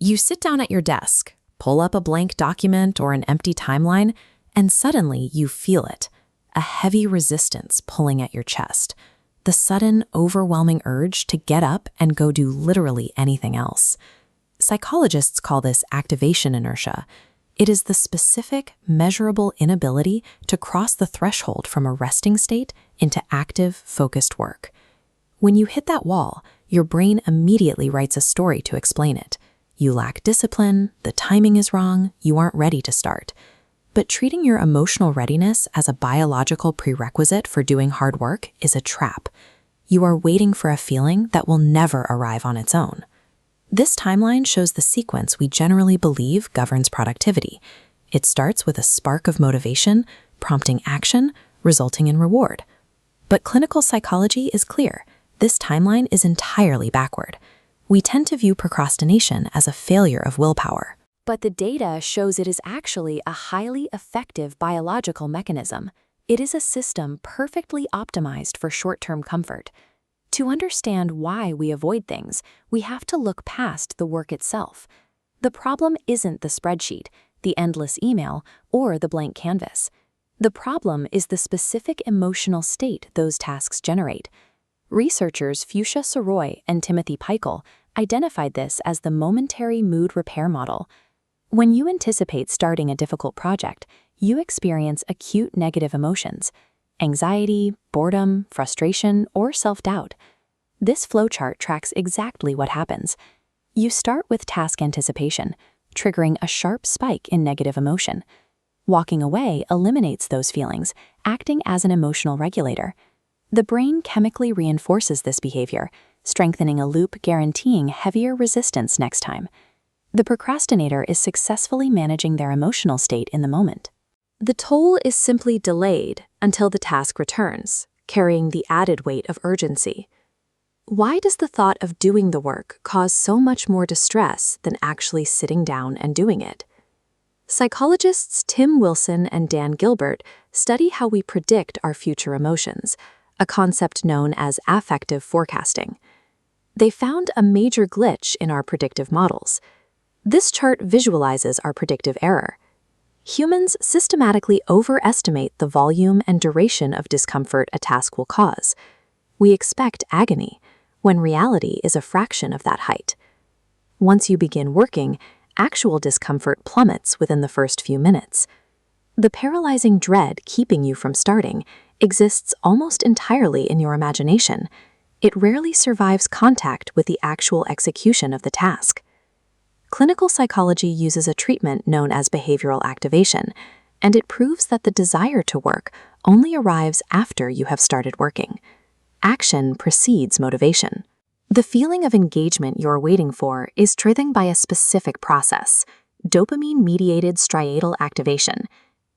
You sit down at your desk, pull up a blank document or an empty timeline, and suddenly you feel it, a heavy resistance pulling at your chest, the sudden, overwhelming urge to get up and go do literally anything else. Psychologists call this activation inertia. It is the specific, measurable inability to cross the threshold from a resting state into active, focused work. When you hit that wall, your brain immediately writes a story to explain it. You lack discipline, the timing is wrong, you aren't ready to start. But treating your emotional readiness as a biological prerequisite for doing hard work is a trap. You are waiting for a feeling that will never arrive on its own. This timeline shows the sequence we generally believe governs productivity. It starts with a spark of motivation, prompting action, resulting in reward. But clinical psychology is clear. This timeline is entirely backward. We tend to view procrastination as a failure of willpower. But the data shows it is actually a highly effective biological mechanism. It is a system perfectly optimized for short-term comfort. To understand why we avoid things, we have to look past the work itself. The problem isn't the spreadsheet, the endless email, or the blank canvas. The problem is the specific emotional state those tasks generate. Researchers Fuchsia Soroy and Timothy Peichel identified this as the momentary mood repair model. When you anticipate starting a difficult project, you experience acute negative emotions: anxiety, boredom, frustration, or self-doubt. This flowchart tracks exactly what happens. You start with task anticipation, triggering a sharp spike in negative emotion. Walking away eliminates those feelings, acting as an emotional regulator. The brain chemically reinforces this behavior, strengthening a loop guaranteeing heavier resistance next time. The procrastinator is successfully managing their emotional state in the moment. The toll is simply delayed until the task returns, carrying the added weight of urgency. Why does the thought of doing the work cause so much more distress than actually sitting down and doing it? Psychologists Tim Wilson and Dan Gilbert study how we predict our future emotions, a concept known as affective forecasting. They found a major glitch in our predictive models. This chart visualizes our predictive error. Humans systematically overestimate the volume and duration of discomfort a task will cause. We expect agony, when reality is a fraction of that height. Once you begin working, actual discomfort plummets within the first few minutes. The paralyzing dread keeping you from starting exists almost entirely in your imagination. It rarely survives contact with the actual execution of the task. Clinical psychology uses a treatment known as behavioral activation, and it proves that the desire to work only arrives after you have started working. Action precedes motivation. The feeling of engagement you're waiting for is triggered by a specific process: dopamine-mediated striatal activation.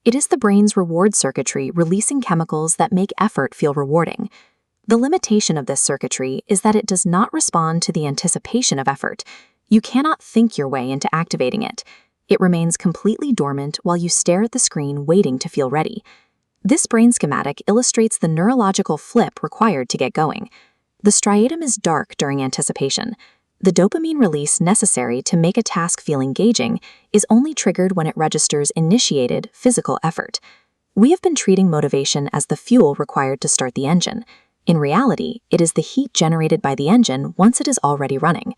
It is the brain's reward circuitry releasing chemicals that make effort feel rewarding. The limitation of this circuitry is that it does not respond to the anticipation of effort. You cannot think your way into activating it. It remains completely dormant while you stare at the screen waiting to feel ready. This brain schematic illustrates the neurological flip required to get going. The striatum is dark during anticipation. The dopamine release necessary to make a task feel engaging is only triggered when it registers initiated physical effort. We have been treating motivation as the fuel required to start the engine. In reality, it is the heat generated by the engine once it is already running.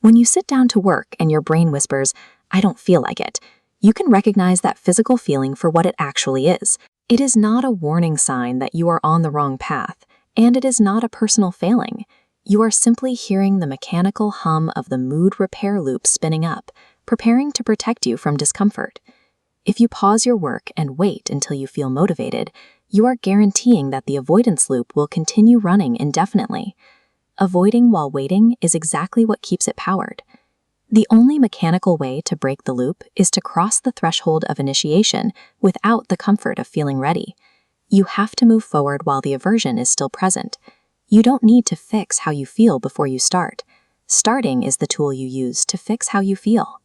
When you sit down to work and your brain whispers, "I don't feel like it," you can recognize that physical feeling for what it actually is. It is not a warning sign that you are on the wrong path, and it is not a personal failing. You are simply hearing the mechanical hum of the mood repair loop spinning up, preparing to protect you from discomfort. If you pause your work and wait until you feel motivated, you are guaranteeing that the avoidance loop will continue running indefinitely. Avoiding while waiting is exactly what keeps it powered. The only mechanical way to break the loop is to cross the threshold of initiation without the comfort of feeling ready. You have to move forward while the aversion is still present. You don't need to fix how you feel before you start. Starting is the tool you use to fix how you feel.